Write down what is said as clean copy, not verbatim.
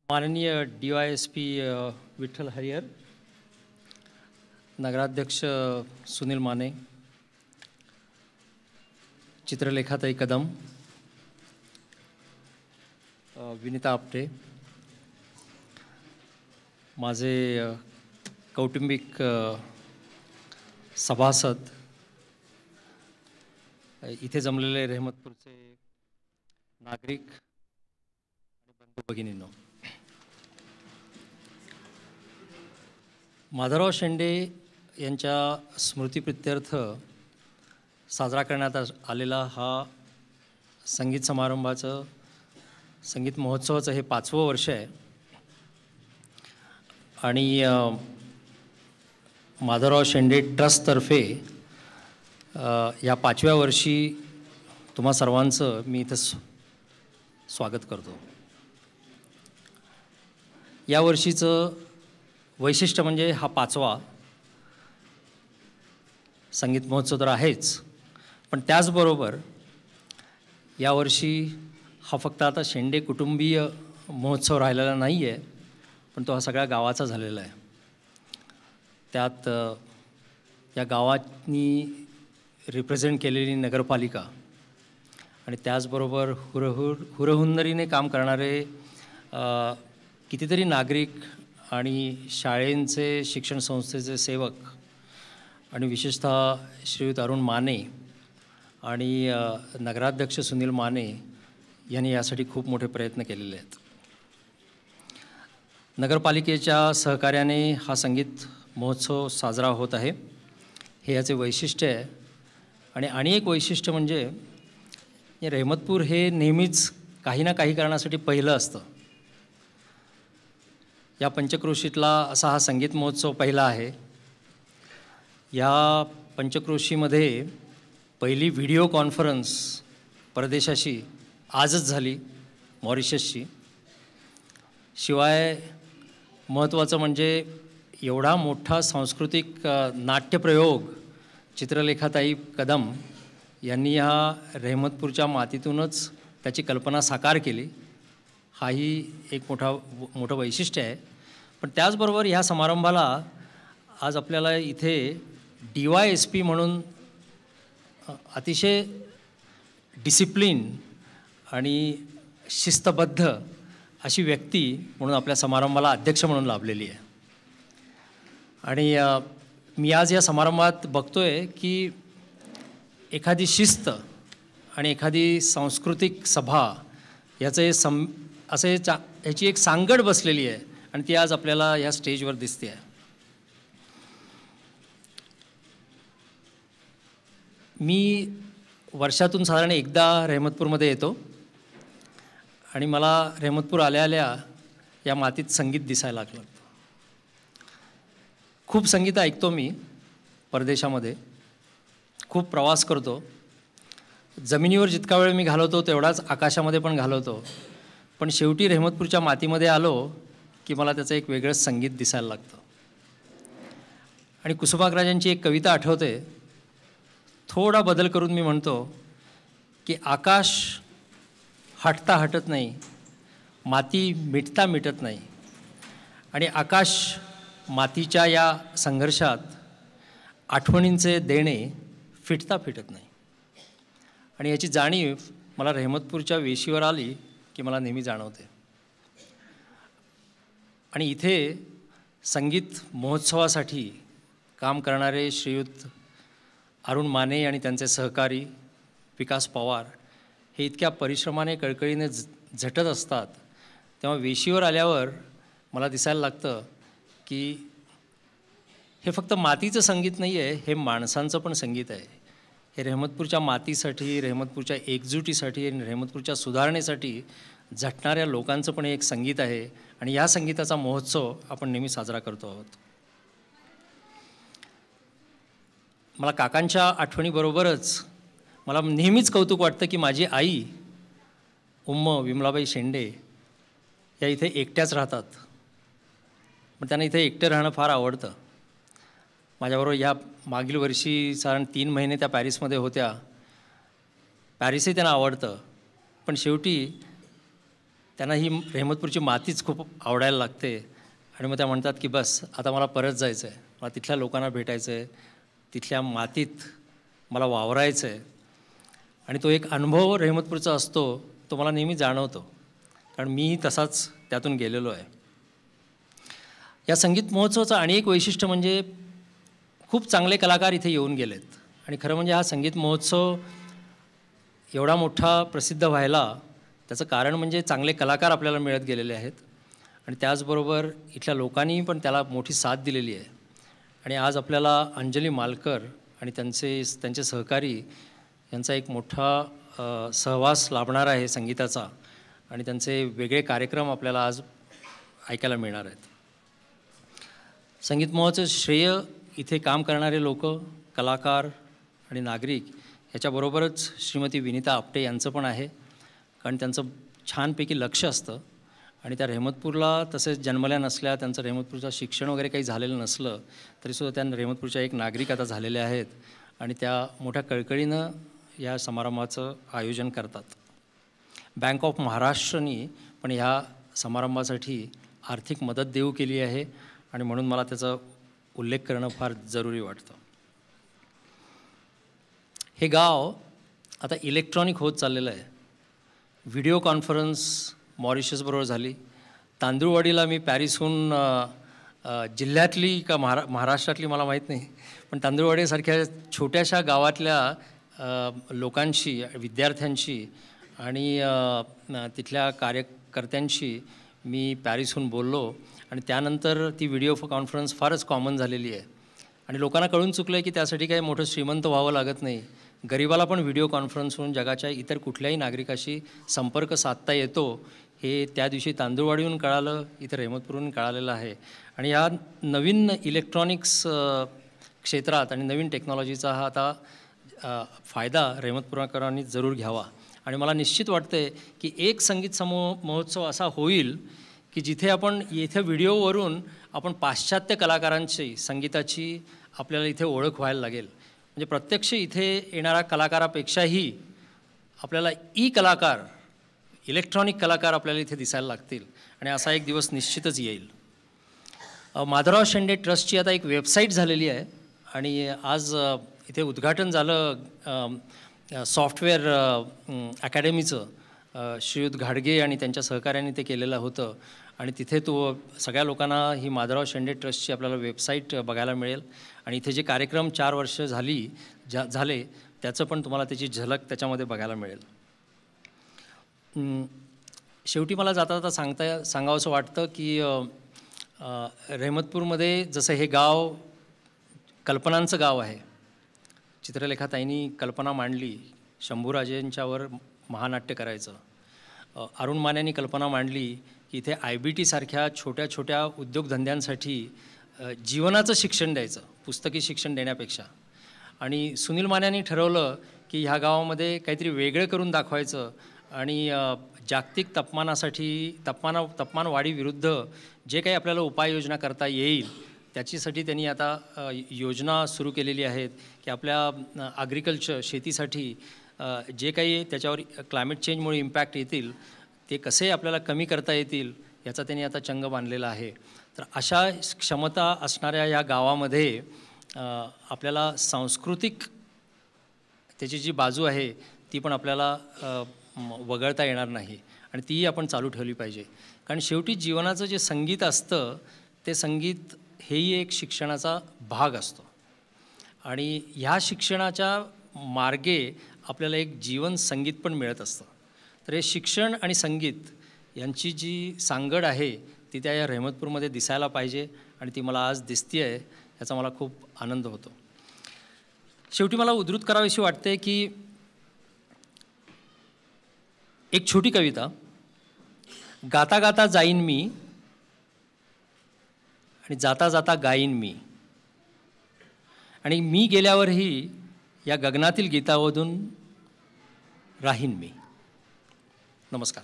माननीय DYSP विठ्ठल हरिहर, नगराध्यक्ष सुनील माने, चित्रलेखाताई कदम, विनीता आपटे, माझे कौटुंबिक सभासद, इथे जमलेले रहमतपूरचे नागरिक आणि बंधू भगिनींनो, माधवराव शेंडे यांच्या स्मृतिप्रित्यर्थ साजरा करण्यात आलेला हा संगीत समारंभाचं संगीत महोत्सवाचं हे 5वं वर्ष आहे. आणि माधवराव शेंडे ट्रस्टतर्फे या 5व्या वर्षी तुम्हा सर्वांचं मी इथं स्वागत करतो. या वर्षीचं वैशिष्ट्य म्हणजे हा 5वा संगीत महोत्सव तर आहेच, पण त्याचबरोबर यावर्षी हा फक्त आता शेंडे कुटुंबीय महोत्सव राहिलेला नाही आहे, पण तो हा सगळ्या गावाचा झालेला आहे. त्यात या गावांनी रिप्रेझेंट केलेली नगरपालिका आणि त्याचबरोबर हुरहुन्नरीने काम करणारे कितीतरी नागरिक आणि शाळेंचे शिक्षण संस्थेचे सेवक आणि विशेषतः श्रीयुत अरुण माने आणि नगराध्यक्ष सुनील माने यांनी यासाठी खूप मोठे प्रयत्न केलेले आहेत. नगरपालिकेच्या सहकार्याने हा संगीत महोत्सव साजरा होत आहे, हे याचे वैशिष्ट्य आहे. आणि एक वैशिष्ट्य म्हणजे रहमतपूर हे नेहमीच काही ना काही कारणासाठी पहिलं असतं. या पंचक्रोशीतला असा हा संगीत महोत्सव पहिला आहे. या पंचक्रोशीमध्ये पहिली व्हिडिओ कॉन्फरन्स परदेशाशी आजच झाली, मॉरिशसची. शिवाय महत्त्वाचं म्हणजे एवढा मोठा सांस्कृतिक नाट्यप्रयोग चित्रलेखाताई कदम यांनी ह्या रहमतपूरच्या मातीतूनच त्याची कल्पना साकार केली. हाही एक मोठं वैशिष्ट्य आहे. पण त्याचबरोबर ह्या समारंभाला आज आपल्याला इथे DYSP म्हणून अतिशय डिसिप्लिन आणि शिस्तबद्ध अशी व्यक्ती म्हणून आपल्या समारंभाला अध्यक्ष म्हणून लाभलेली आहे. आणि मी आज या समारंभात बघतोय की एखादी शिस्त आणि एखादी सांस्कृतिक सभा याचं ह्याची एक सांगड बसलेली आहे आणि ती आज आपल्याला या स्टेजवर दिसते आहे. मी वर्षातून साधारण एकदा रहमतपूरमध्ये येतो आणि मला रहमतपूर आल्या आल्या या मातीत संगीत दिसायला लागलं. खूप संगीत ऐकतो मी परदेशामध्ये, खूप प्रवास करतो. जमिनीवर जितका वेळ मी घालवतो तेवढाच आकाशामध्ये पण घालवतो. पण शेवटी रहमतपूरच्या मातीमध्ये आलो की मला त्याचं एक वेगळंच संगीत दिसायला लागतं. आणि कुसुमाग्रजांची एक कविता आठवते, थोडा बदल करून मी म्हणतो की आकाश हटता हटत नाही, माती मिटता मिटत नाही, आणि आकाश मातीच्या या संघर्षात आठवणींचे देणे फिटता फिटत नाही. आणि याची जाणीव मला रहमतपूरच्या वेशीवर आली की मला नेहमी जाणवते. आणि इथे संगीत महोत्सवासाठी काम करणारे श्रीयुत अरुण माने आणि त्यांचे सहकारी विकास पवार हे इतक्या परिश्रमाने कळकळीने झटत असतात, तेव्हा वेशीवर आल्यावर मला दिसायला लागतं की हे फक्त मातीचं संगीत नाही आहे, हे माणसांचं पण संगीत आहे. हे रहमतपूरच्या मातीसाठी, रहमतपूरच्या एकजुटीसाठी आणि रहमतपूरच्या सुधारणेसाठी झटणाऱ्या लोकांचं पण एक संगीत आहे. आणि या संगीताचा महोत्सव आपण नेहमी साजरा करतो आहोत. मला काकांच्या आठवणीबरोबरच मला नेहमीच कौतुक वाटतं की माझी आई विमलाबाई शेंडे या इथे एकट्याच राहतात, पण त्यांना इथे एकटं राहणं फार आवडतं. माझ्याबरोबर या मागील वर्षी साधारण 3 महिने त्या पॅरिसमध्ये होत्या. पॅरिसही त्यांना आवडतं, पण शेवटी त्यांना ही रेहमतपूरची मातीच खूप आवडायला लागते आणि मग त्या म्हणतात की बस आता मला परत जायचं आहे, मला तिथल्या लोकांना भेटायचं आहे, तिथल्या मातीत मला वावरायचं आहे. आणि तो एक अनुभव रेहमतपूरचा असतो, तो मला नेहमी जाणवतो, कारण मीही तसाच त्यातून गेलेलो आहे. या संगीत महोत्सवाचं आणि एक वैशिष्ट्य म्हणजे खूप चांगले कलाकार इथे येऊन गेलेत. आणि खरं म्हणजे हा संगीत महोत्सव एवढा मोठा प्रसिद्ध व्हायला त्याचं कारण म्हणजे चांगले कलाकार आपल्याला मिळत गेलेले आहेत आणि त्याचबरोबर इथल्या लोकांनी पण त्याला मोठी साथ दिलेली आहे. आणि आज आपल्याला अंजली मालकर आणि त्यांचे सहकारी यांचा एक मोठा सहवास लाभणार आहे संगीताचा आणि त्यांचे वेगळे कार्यक्रम आपल्याला आज ऐकायला मिळणार आहेत. संगीत महोत्सवाचं श्रेय इथे काम करणारे लोक, कलाकार आणि नागरिक ह्याच्याबरोबरच श्रीमती विनीता आपटे यांचं पण आहे, कारण त्यांचं छानपैकी लक्ष असतं आणि त्या रेहमतपूरला तसेच जन्मल्या नसल्या, त्यांचं रेहमतपूरचं शिक्षण वगैरे काही झालेलं नसलं तरीसुद्धा त्या रेहमतपूरच्या एक नागरिक आता झालेल्या आहेत आणि त्या मोठ्या कळकळीनं या समारंभाचं आयोजन करतात. बँक ऑफ महाराष्ट्रनी पण ह्या समारंभासाठी आर्थिक मदत देऊ केली आहे आणि म्हणून मला त्याचा उल्लेख करणं फार जरुरी वाटतं. हे गाव आता इलेक्ट्रॉनिक होत चाललेलं आहे. व्हिडिओ कॉन्फरन्स मॉरिशसबरोबर झाली. तांदूळवाडीला मी पॅरिसहून जिल्ह्यातली का महाराष्ट्रातली मला माहीत नाही, पण तांदूळवाडीसारख्या छोट्याशा गावातल्या लोकांशी, विद्यार्थ्यांशी आणि तिथल्या कार्यकर्त्यांशी मी पॅरिसहून बोललो आणि त्यानंतर ती व्हिडिओ कॉन्फरन्स फारच कॉमन झालेली आहे आणि लोकांना कळून चुकलं आहे की त्यासाठी काही मोठं श्रीमंत व्हावं लागत नाही. गरिबाला पण व्हिडिओ कॉन्फरन्सवरून जगाच्या इतर कुठल्याही नागरिकाशी संपर्क साधता येतो हे त्या दिवशी तांदूळवाडीहून कळालं, इथं रेहमतपूरहून कळालेलं आहे. आणि या नवीन इलेक्ट्रॉनिक्स क्षेत्रात आणि नवीन टेक्नॉलॉजीचा हा आता फायदा रेहमतपूरकरांनी जरूर घ्यावा. आणि मला निश्चित वाटतं आहे की एक संगीत महोत्सव असा होईल की जिथे आपण इथे व्हिडिओवरून आपण पाश्चात्य कलाकारांची संगीताची आपल्याला इथे ओळख व्हायला लागेल. म्हणजे प्रत्यक्ष इथे येणाऱ्या कलाकारापेक्षाही आपल्याला कलाकार, इलेक्ट्रॉनिक कलाकार आपल्याला इथे दिसायला लागतील आणि असा एक दिवस निश्चितच येईल. माधवराव शेंडे ट्रस्टची आता एक वेबसाईट झालेली आहे आणि आज इथे उद्घाटन झालं सॉफ्टवेअर अकॅडमीचं. श्रीयुत घाडगे आणि त्यांच्या सहकार्याने ते केलेलं होतं आणि तिथे सगळ्या लोकांना ही माधवराव शेंडे ट्रस्टची आपल्याला वेबसाईट बघायला मिळेल आणि इथे जे कार्यक्रम 4 वर्ष झाले त्याचं पण तुम्हाला त्याची झलक त्याच्यामध्ये बघायला मिळेल. शेवटी मला जाता सांगावंसं वाटतं की रेहमतपूरमध्ये जसं हे गाव कल्पनांचं गाव आहे. चित्रलेखाताईंनी कल्पना मांडली शंभूराजेंच्यावर महानाट्य करायचं. अरुण मान्यांनी कल्पना मांडली की इथे IBT सारख्या छोट्या छोट्या उद्योगधंद्यांसाठी जीवनाचं शिक्षण द्यायचं, पुस्तकी शिक्षण देण्यापेक्षा. आणि सुनील मान्यांनी ठरवलं की ह्या गावामध्ये काहीतरी वेगळं करून दाखवायचं आणि जागतिक तापमान वाढीविरुद्ध जे काही आपल्याला उपाययोजना करता येईल त्याच्यासाठी त्यांनी आता योजना सुरू केलेली आहेत की आपल्या ॲग्रिकल्चर शेतीसाठी जे काही त्याच्यावर क्लायमेट चेंजमुळे इम्पॅक्ट येतील ते कसे आपल्याला कमी करता येतील याचा त्यांनी आता चंग बांधलेला आहे. तर अशा क्षमता असणाऱ्या या गावामध्ये आपल्याला सांस्कृतिक त्याची जी बाजू आहे ती पण आपल्याला वगळता येणार नाही आणि तीही आपण चालू ठेवली पाहिजे. कारण शेवटी जीवनाचं जे संगीत असतं ते संगीत हेही एक शिक्षणाचा भाग असतो आणि ह्या शिक्षणाच्या मार्गे आपल्याला एक जीवन संगीत पण मिळत असतं. तर हे शिक्षण आणि संगीत यांची जी सांगड आहे ती त्या या रेहमतपूरमध्ये दिसायला पाहिजे आणि ती मला आज दिसते आहे, याचा मला खूप आनंद होतो. शेवटी मला उद्धृत करावीशी वाटते की एक छोटी कविता, गाता गाता जाईन मी आणि जाता जाता गाईन मी आणि मी गेल्यावरही या गगनातील गीतामधून राहीन मी. नमस्कार.